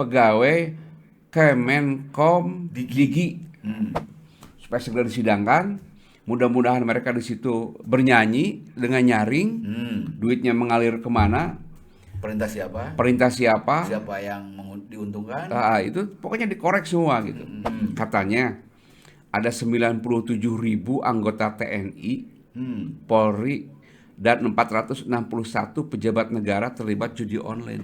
pegawai Kemenkom Digi supaya segera disidangkan. Mudah-mudahan mereka di situ bernyanyi dengan nyaring, duitnya mengalir kemana, Perintah siapa? perintah siapa, Siapa yang diuntungkan? itu pokoknya dikorek semua gitu. Katanya ada 97.000 anggota TNI, Polri, dan 461 pejabat negara terlibat judi online.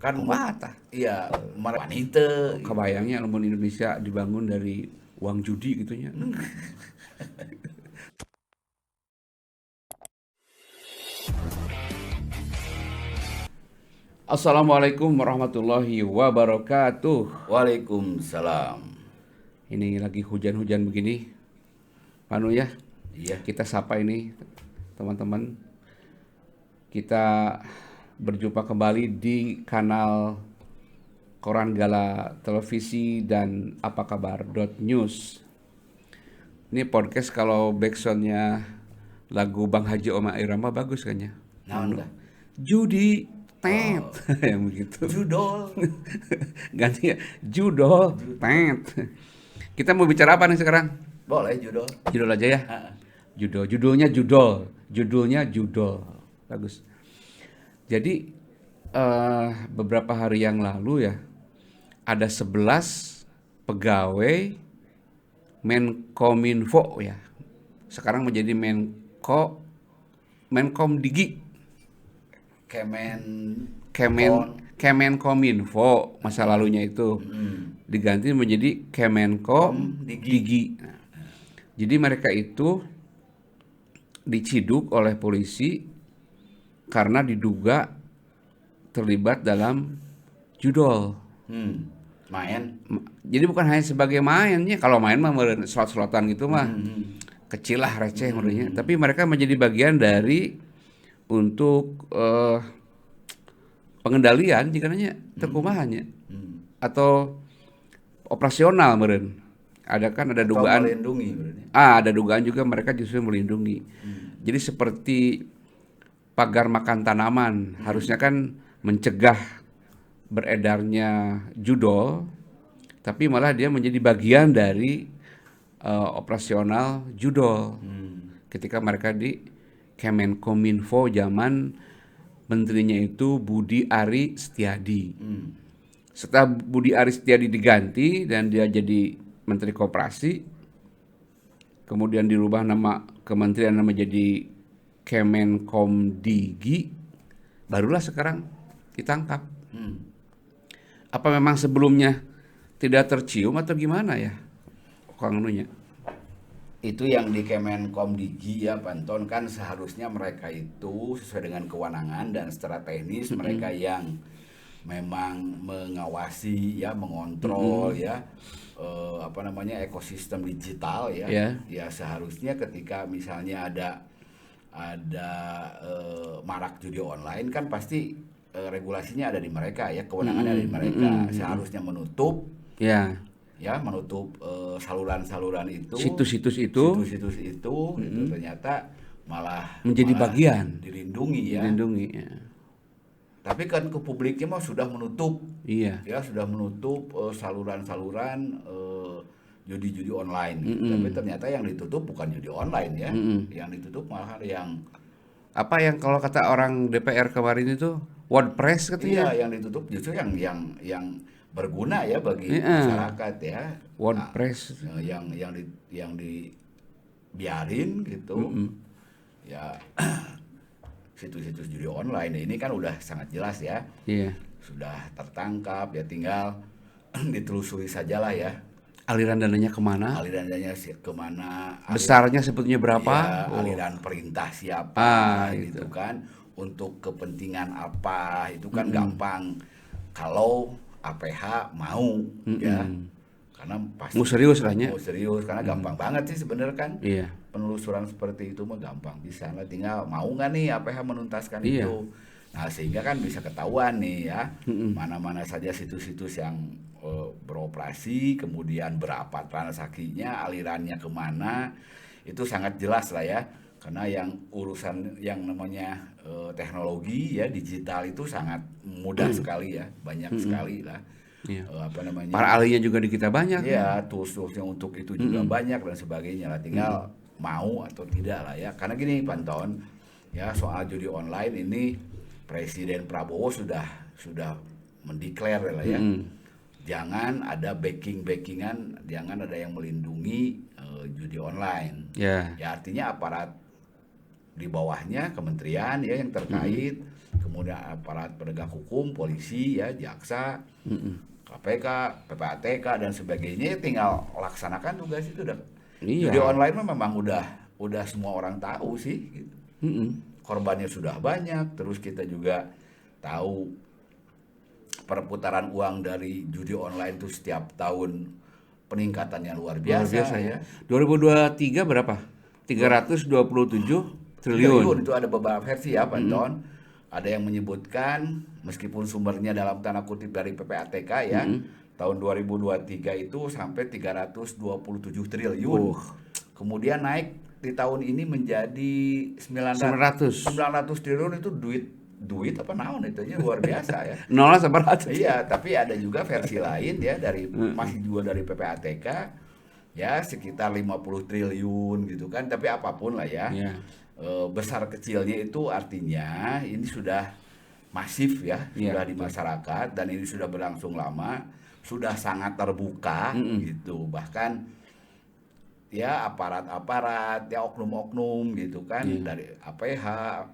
Kan Kumaha iya, wanita. kebayangnya lamun Indonesia dibangun dari uang judi gitunya. Assalamualaikum warahmatullahi wabarakatuh. Waalaikumsalam. Ini lagi hujan-hujan begini, Panu ya. Iya. Kita sapa ini teman-teman. Kita berjumpa kembali di kanal Koran Gala Televisi dan Apa Kabar .news. Ini podcast kalau backsoundnya lagu Bang Haji Oma Irama bagus kan ya? Naon dah? Judi tet yang begitu. Judol. Ganti ya, judol tet. Kita mau bicara apa nih sekarang? Boleh judol. Judul aja ya. Ha. Judulnya judol. Bagus. Jadi beberapa hari yang lalu ya ada 11 pegawai Menkominfo ya. Sekarang menjadi Menkom Digi. Kemenkominfo masa lalunya itu diganti menjadi Kemenkom Digi. Nah, jadi mereka itu diciduk oleh polisi karena diduga terlibat dalam judol. Main. Jadi bukan hanya sebagai mainnya, kalau main mah meureun slot-slotan gitu mah kecil lah, receh menurutnya. Tapi mereka menjadi bagian dari untuk pengendalian jika nanya tekumahannya atau operasional meureun. Ada dugaan melindungi berarti. ada dugaan juga mereka justru melindungi. Jadi seperti pagar makan tanaman, harusnya kan mencegah beredarnya judol, tapi malah dia menjadi bagian dari operasional judol. Ketika mereka di Kemenkominfo zaman menterinya itu Budi Ari Setiadi. Setelah Budi Ari Setiadi diganti dan dia jadi Menteri Koperasi, kemudian dirubah nama kementerian nama jadi Kemenkomdigi, barulah sekarang ditangkap. Apa memang sebelumnya tidak tercium atau gimana ya, Kang Nunya? Itu yang di Kemenkomdigi ya, Panton, kan seharusnya mereka itu sesuai dengan kewenangan dan secara teknis mereka yang memang mengawasi ya, mengontrol ya ekosistem digital ya. Ya seharusnya ketika misalnya ada marak judi online kan pasti regulasinya ada di mereka ya, kewenangannya ada di mereka. Seharusnya menutup menutup saluran-saluran itu, situs-situs itu gitu. Ternyata malah menjadi bagian dilindungi ya. Tapi kan ke publiknya mah sudah menutup. Ya, sudah menutup saluran-saluran judi-judi online. Tapi ternyata yang ditutup bukan judi online ya. Yang ditutup malah yang apa yang kalau kata orang DPR kemarin itu WordPress katanya. Iya, yang ditutup justru yang berguna ya bagi masyarakat ya. WordPress. Nah, yang dibiarin gitu. Ya situs-situs judi online ini kan udah sangat jelas ya. Sudah tertangkap ya, tinggal ditelusuri sajalah ya. Aliran dananya kemana? Besarnya sebetulnya berapa? Ya, aliran perintah siapa gitu kan. Untuk kepentingan apa itu kan gampang kalau APH mau ya. Karena pasti mau serius karena gampang banget sih sebenarnya kan. Penelusuran seperti itu mah gampang bisa lah, tinggal mau nggak nih APH menuntaskan itu. Nah sehingga kan bisa ketahuan nih ya mana-mana saja situs-situs yang beroperasi, kemudian berapa transaksinya, alirannya kemana, itu sangat jelas lah ya. Karena yang urusan yang namanya teknologi ya digital itu sangat mudah sekali ya, banyak sekali lah. Iya. Apa namanya? Para ahlinya juga di kita banyak ya. Iya, tools-toolsnya untuk itu juga banyak dan sebagainya lah. Tinggal mau atau tidak lah ya. Karena gini Panton, ya soal judi online ini Presiden Prabowo sudah mendeklar lah ya. Jangan ada backingan, jangan ada yang melindungi judi online. Ya. Ya artinya aparat di bawahnya kementerian ya yang terkait, kemudian aparat penegak hukum, polisi ya, jaksa, KPK, PPATK dan sebagainya, tinggal laksanakan tugas itu udah. Iya. Judi online memang udah semua orang tahu sih gitu. Korbannya sudah banyak, terus kita juga tahu perputaran uang dari judi online itu setiap tahun peningkatannya luar biasa ya. 2023 berapa? 327 triliun. Itu ada beberapa versi ya Panton. Ada yang menyebutkan meskipun sumbernya dalam tanda kutip dari PPATK ya, tahun 2023 itu sampai 327 triliun. Kemudian naik di tahun ini menjadi 900 triliun. Itu duit apa naon itu aja luar biasa ya. Nolnya sama ratus. Iya, tapi ada juga versi lain ya dari masih juga dari PPATK ya sekitar 50 triliun gitu kan, tapi apapun lah ya. Besar kecilnya itu artinya ini sudah masif ya, sudah di masyarakat dan ini sudah berlangsung lama, sudah sangat terbuka gitu. Bahkan ya aparat-aparat ya oknum-oknum gitu kan, dari APH,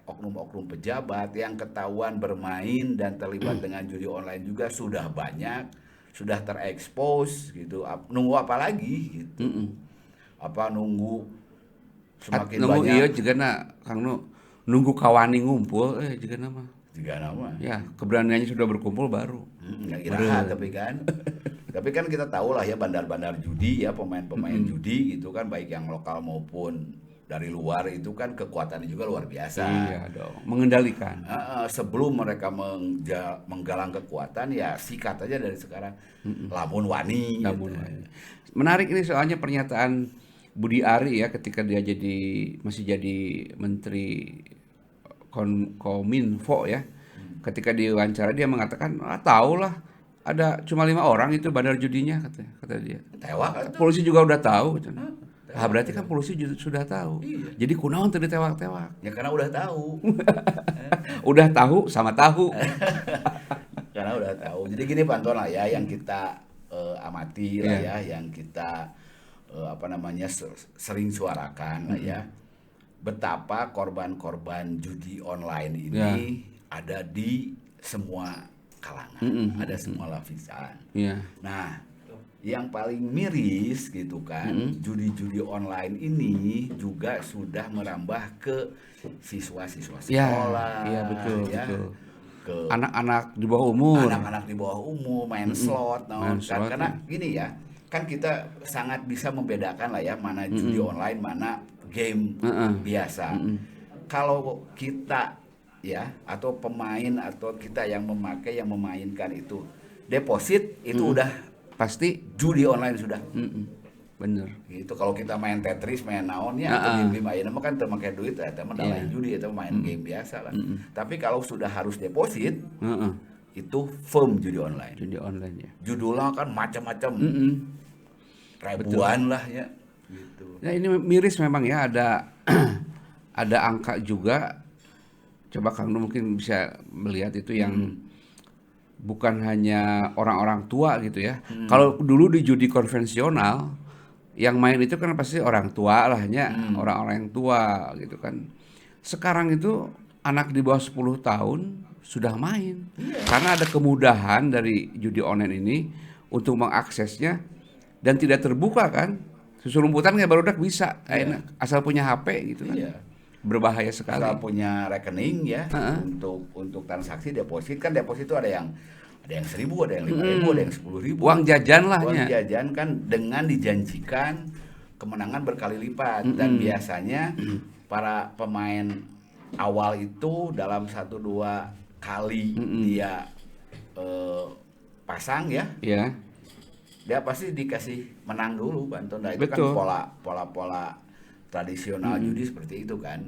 oknum-oknum pejabat yang ketahuan bermain dan terlibat dengan judi online juga sudah banyak, sudah terekspos gitu. Nunggu apa lagi gitu. Apa nunggu semakin banyak. Iya juga Kang nunggu kawani ngumpul juga nama. Ya, keberaniannya sudah berkumpul baru. Tapi kan kita tahu lah ya bandar-bandar judi ya, pemain-pemain judi gitu kan, baik yang lokal maupun dari luar itu kan kekuatannya juga luar biasa. Iya dong, mengendalikan. Sebelum mereka menggalang kekuatan ya sikat aja dari sekarang. Lamun wani. Menarik ini soalnya pernyataan Budi Ari ya ketika dia masih jadi Menteri Kominfo ya. Ketika diwawancara dia mengatakan, tahu lah ada cuma 5 orang itu bandar judinya kata dia. Tewak. Polisi juga udah tahu. Berarti kan polisi sudah tahu. Iya. Jadi kunaon teu ditewak-tewak. Ya karena udah tahu. Udah tahu sama tahu. Karena udah tahu. Jadi gini Panton lah ya yang kita amati lah ya, yang kita sering suarakan lah ya, betapa korban-korban judi online ini ada di semua kalangan, ada semua lapisan. Nah, yang paling miris gitu kan, judi-judi online ini juga sudah merambah ke siswa-siswa sekolah, betul. ke anak-anak di bawah umur, main slot, karena gini ya. Kan kita sangat bisa membedakan lah ya mana judi online, mana game biasa. Kalau kita ya atau pemain atau kita yang memainkan itu deposit itu udah pasti judi online sudah. Bener. Gitu kalau kita main Tetris, main naonnya atau game ayeuna mah kan teu make duit eta mah lain judi, eta main game biasa lah. Tapi kalau sudah harus deposit itu firm judi online. Judi online ya. Judulnya kan macam-macam. Ribuan lah ya gitu. Nah, ini miris memang ya, ada angka juga. Coba Kang Nu mungkin bisa melihat itu yang bukan hanya orang-orang tua gitu ya. Kalau dulu di judi konvensional yang main itu kan pasti orang tua lah ya, orang-orang yang tua gitu kan. Sekarang itu anak di bawah 10 tahun sudah main. Karena ada kemudahan dari judi online ini untuk mengaksesnya dan tidak terbuka kan. Susu rumputan kayak barudak bisa, asal punya HP gitu kan. Berbahaya sekali. Asal punya rekening ya, untuk transaksi deposit kan, deposit itu ada yang 1.000, ada yang 5.000, ada yang 10.000. Uang jajan lah ya. Uang jajan kan dengan dijanjikan kemenangan berkali lipat dan biasanya para pemain awal itu dalam 1-2 kali dia pasang ya. Dia pasti dikasih menang dulu Banton. Nah, itu kan pola tradisional judi seperti itu kan,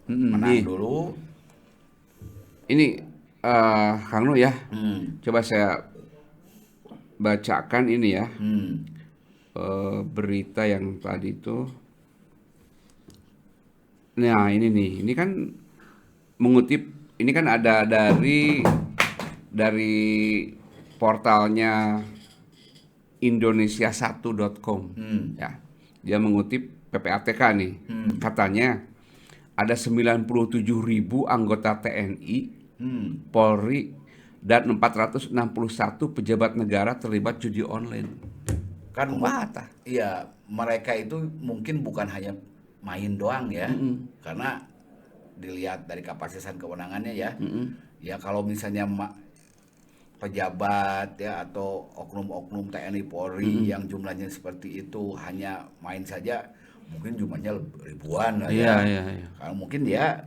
menang dulu. Ini Kang Nu ya, coba saya bacakan ini ya, berita yang tadi itu. Nah ini nih, ini kan mengutip, ini kan ada dari portalnya Indonesia1.com ya. Dia mengutip PPATK nih, katanya ada 97.000 anggota TNI, Polri, dan 461 pejabat negara terlibat judi online. Kan iya, mereka itu mungkin bukan hanya main doang ya, karena dilihat dari kapasitas kewenangannya ya. Ya kalau misalnya pejabat ya atau oknum-oknum TNI Polri yang jumlahnya seperti itu hanya main saja, mungkin jumlahnya ribuan lah ya. Kalau mungkin dia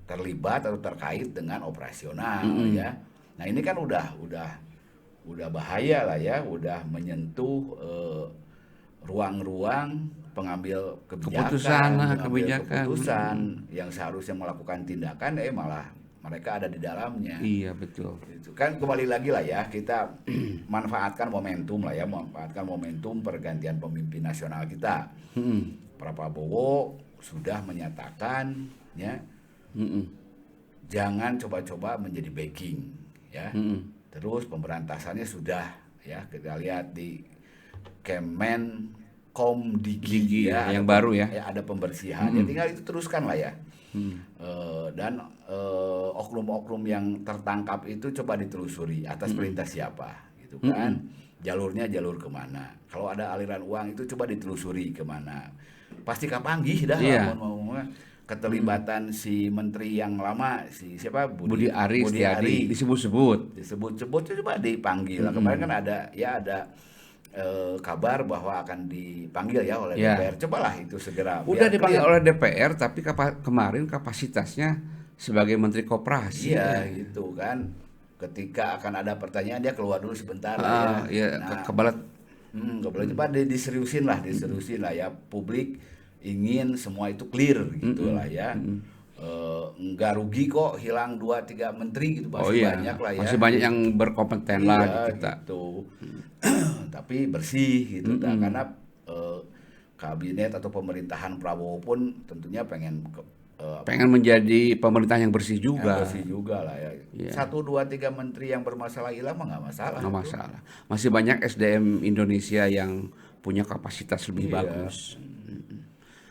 terlibat atau terkait dengan operasional ya. Nah ini kan udah bahaya lah ya, udah menyentuh ruang-ruang pengambil kebijakan, keputusan yang seharusnya melakukan tindakan, malah mereka ada di dalamnya. Iya betul. Itu kan kembali lagi lah ya, kita manfaatkan momentum lah ya, manfaatkan momentum pergantian pemimpin nasional kita. Pak Prabowo sudah menyatakan ya. Jangan coba-coba menjadi backing ya. Terus pemberantasannya sudah ya, kita lihat di Kemenkomdigi ya, yang baru ya. Ada pembersihan. Ya tinggal itu teruskan lah ya. Dan oknum-oknum yang tertangkap itu coba ditelusuri atas perintah siapa gitu kan. Jalurnya jalur kemana. Kalau ada aliran uang itu coba ditelusuri kemana. Pasti kapanggih dah mau keterlibatan si menteri yang lama, si siapa, Budi Ari disebut-sebut coba dipanggil. Kemarin kan ada kabar bahwa akan dipanggil ya oleh DPR. Cobalah itu segera. Udah dipanggil oleh DPR, tapi kemarin kapasitasnya sebagai Menteri Koperasi. Iya gitu kan. Ketika akan ada pertanyaan dia keluar dulu sebentar lah ya. Nah, kebalat coba diseriusin lah ya, publik ingin semua itu clear gitu lah ya. Enggak rugi kok hilang 2-3 menteri gitu, banyak lah ya. Masih banyak yang berkompeten lah di kita. Gitu. Tapi bersih gitu karena kabinet atau pemerintahan Prabowo pun tentunya pengen menjadi pemerintah yang bersih juga. Bersih juga lah ya. 1, 2, 3 menteri yang bermasalah hilang mah nggak masalah. Nggak masalah. Masih banyak SDM Indonesia yang punya kapasitas lebih bagus.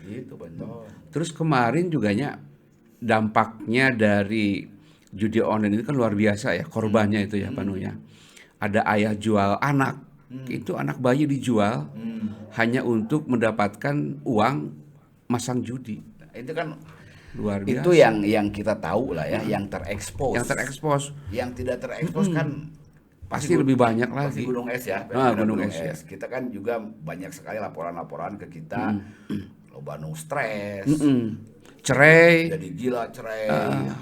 Gitu betul. Terus kemarin juganya dampaknya dari judi online itu kan luar biasa ya, korbannya itu ya Pak Nu ya. Ada ayah jual anak, itu anak bayi dijual hanya untuk mendapatkan uang masang judi. Itu kan luar biasa. Itu yang kita tahu lah ya, yang terekspos. Yang tidak terekspos kan pasti lebih banyak lagi. Pasti gunung es ya. Gunung es. Ya. Kita kan juga banyak sekali laporan-laporan ke kita. Loba nu stres, cerai, jadi gila cerai,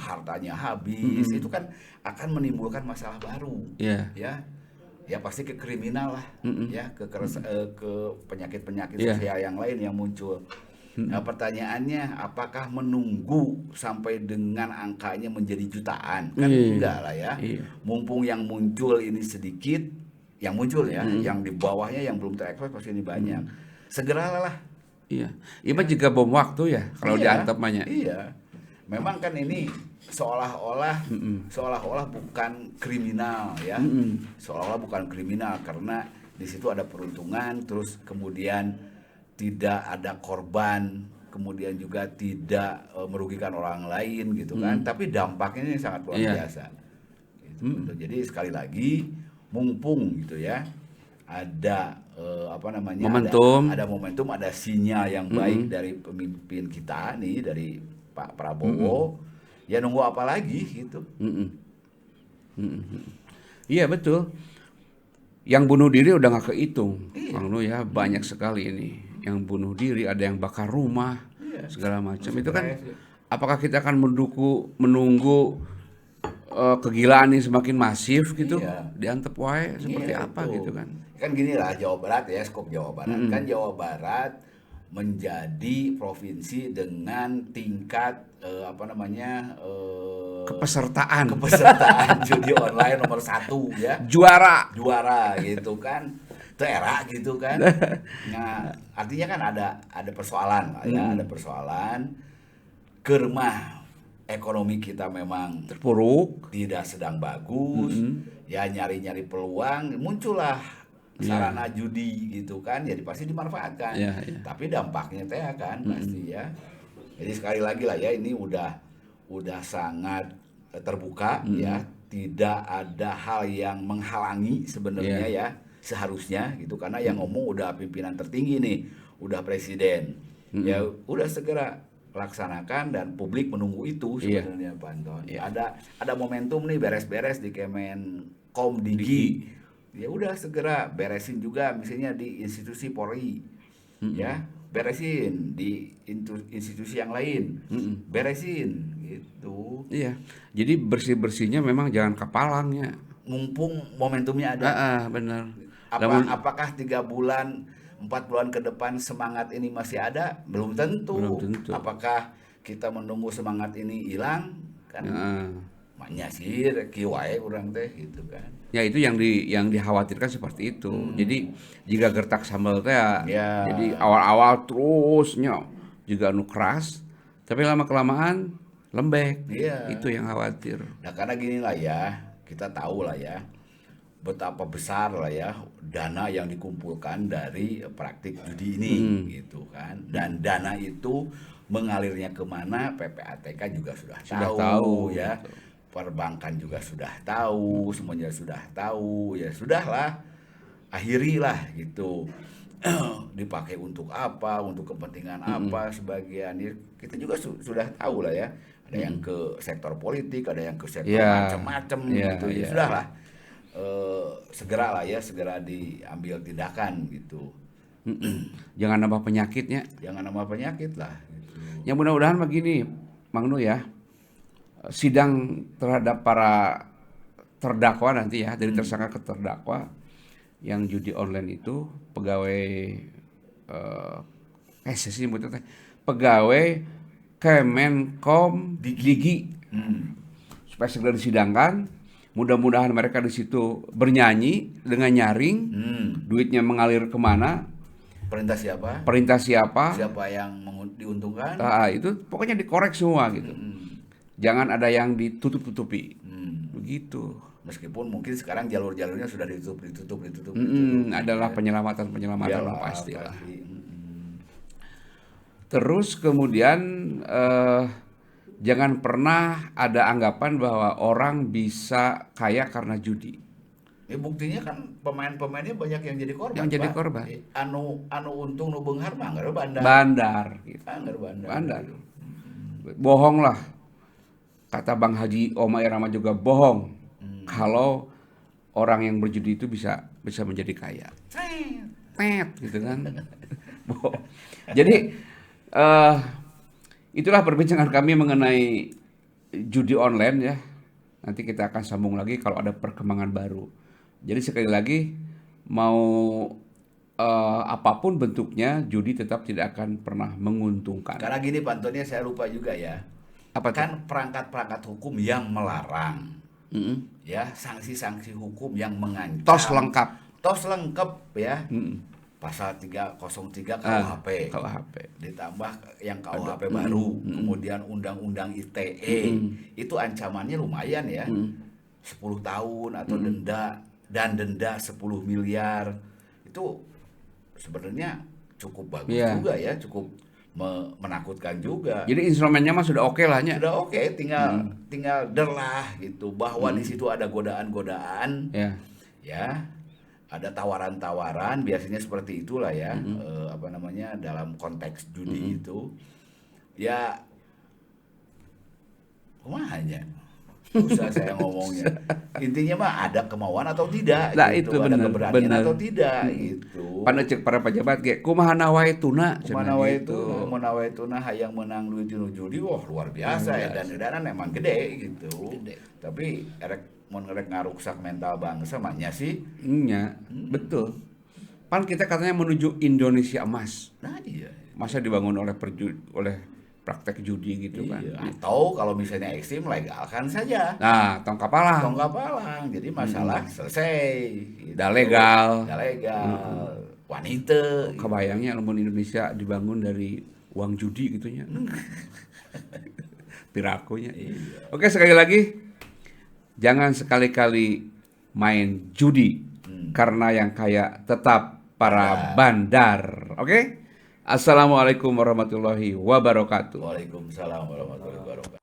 hartanya habis, itu kan akan menimbulkan masalah baru, ya pasti ke kriminal lah, ya ke penyakit-penyakit sosial yang lain yang muncul. Nah pertanyaannya, apakah menunggu sampai dengan angkanya menjadi jutaan? Kan enggak lah ya, mumpung yang muncul ini sedikit, yang muncul ya, yang di bawahnya yang belum terekspos pasti ini banyak, segeralah. Iya, juga bom waktu ya kalau diantep banyak. Iya, memang kan ini seolah-olah bukan kriminal ya, seolah-olah bukan kriminal karena di situ ada peruntungan, terus kemudian tidak ada korban, kemudian juga tidak merugikan orang lain gitu kan, tapi dampaknya ini sangat luar biasa. Gitu. Jadi sekali lagi mumpung gitu ya, ada momentum, ada sinyal yang baik dari pemimpin kita nih, dari Pak Prabowo. Ya nunggu apa lagi gitu. Iya betul. Yang bunuh diri udah nggak kehitung, Bang Nu ya, banyak sekali ini. Yang bunuh diri, ada yang bakar rumah, segala macam. Itu kan, apakah kita akan menunggu kegilaan ini semakin masif gitu, diantep wae seperti apa gitu kan? Kan gini lah Jawa Barat ya, skop Jawa Barat kan Jawa Barat menjadi provinsi dengan tingkat kepesertaan judi online nomor 1 ya, juara gitu kan, era gitu kan. Nah artinya kan ada persoalan lah ya, ada persoalan kermah ekonomi kita memang terpuruk, tidak sedang bagus, ya nyari-nyari peluang, muncullah sarana judi gitu kan, jadi pasti dimanfaatkan. Tapi dampaknya teh kan pasti ya. Jadi sekali lagi lah ya, ini udah sangat terbuka ya, tidak ada hal yang menghalangi sebenarnya ya, seharusnya gitu, karena yang ngomong udah pimpinan tertinggi nih, udah presiden. Ya udah segera laksanakan dan publik menunggu itu sebenarnya Pak Anton. Ada momentum nih beres-beres di Kemenkom Digi. Ya udah segera beresin juga misalnya di institusi Polri. Ya, beresin di institusi yang lain. Beresin gitu. Iya. Jadi bersih-bersihnya memang jangan kapalangnya. Mumpung momentumnya ada. Benar. Apakah 3 bulan 4 bulan ke depan semangat ini masih ada? Belum tentu. Apakah kita menunggu semangat ini hilang? Kan maknya sih kieu wae urang teh gitu kan. Ya itu yang dikhawatirkan seperti itu. Jadi jika gertak sambal teh jadi awal-awal terusnya juga anu keras, tapi lama kelamaan lembek. Itu yang khawatir. Nah karena gini lah ya, kita tahu lah ya betapa besar lah ya dana yang dikumpulkan dari praktik judi ini gitu kan, dan dana itu mengalirnya kemana PPATK juga sudah tahu ya, perbankan juga sudah tahu, semuanya sudah tahu, ya sudahlah, akhirilah gitu. Dipakai untuk apa, untuk kepentingan apa, sebagian kita juga sudah tahu lah ya, ada yang ke sektor politik, ada yang ke sektor macam-macam gitu, ya sudahlah. Segera lah ya, segera diambil tindakan gitu. Jangan nambah penyakitnya. Jangan nambah penyakit lah gitu. Yang mudah-mudahan begini Mang Nu ya, sidang terhadap para terdakwa nanti ya, dari tersangka ke terdakwa yang judi online itu, pegawai pegawai Kemenkom Digi, supaya segera disidangkan. Mudah-mudahan mereka di situ bernyanyi dengan nyaring, duitnya mengalir kemana, perintah siapa, siapa yang diuntungkan, itu pokoknya dikorek semua gitu. Jangan ada yang ditutup-tutupi, begitu. Meskipun mungkin sekarang jalur-jalurnya sudah ditutup. Adalah penyelamatan pasti lah. Terus kemudian jangan pernah ada anggapan bahwa orang bisa kaya karena judi. Buktinya kan pemain-pemainnya banyak yang jadi korban. Anu untung nu beunghar mah anggar bandar. Gitu. Bandar. Bohong lah. Kata Bang Haji Oma Irama juga bohong. Kalau orang yang berjudi itu bisa menjadi kaya. Gitu kan. Jadi itulah perbincangan kami mengenai judi online ya. Nanti kita akan sambung lagi kalau ada perkembangan baru. Jadi sekali lagi, mau apapun bentuknya, judi tetap tidak akan pernah menguntungkan. Karena gini Pak Antoni, saya lupa juga ya. Kan perangkat-perangkat hukum yang melarang, ya, sanksi-sanksi hukum yang mengancam. Tos lengkap ya. Pasal 303 KUHP. Ditambah yang KUHP baru, kemudian Undang-Undang ITE. Itu ancamannya lumayan ya. 10 tahun atau denda 10 miliar. Itu sebenarnya cukup bagus juga ya, cukup menakutkan juga. Jadi instrumennya mah sudah oke lah nya. Sudah oke, tinggal derlah gitu, bahwa di situ ada godaan-godaan. Ya. Ada tawaran-tawaran, biasanya seperti itulah ya, dalam konteks judi itu, ya, kumahanya, susah saya ngomongnya. Intinya mah ada kemauan atau tidak, nah, gitu. Itu ada keberanian atau tidak, gitu. Pada cek para pejabat kayak kumaha wae tuna, kumaha tuna hayang menang duit di judi, wah luar biasa ya, dan dana emang gede gitu. Tapi mun ngerek ngaruksak mental bangsa maknya sih. Betul. Pan kita katanya menuju Indonesia emas. Nah iya. Masa dibangun oleh praktek judi gitu kan. Atau kalau misalnya ekstrim, legalkan saja. Nah, tong kapalang. Tong kapalang. Jadi masalah selesai. Gitu. Udah legal. Wanita. Kebayangnya lamun Indonesia dibangun dari uang judi gitunya. Pirakunya. Oke, sekali lagi, jangan sekali-kali main judi. Karena yang kaya tetap para bandar. Oke? Assalamualaikum warahmatullahi wabarakatuh. Waalaikumsalam warahmatullahi wabarakatuh.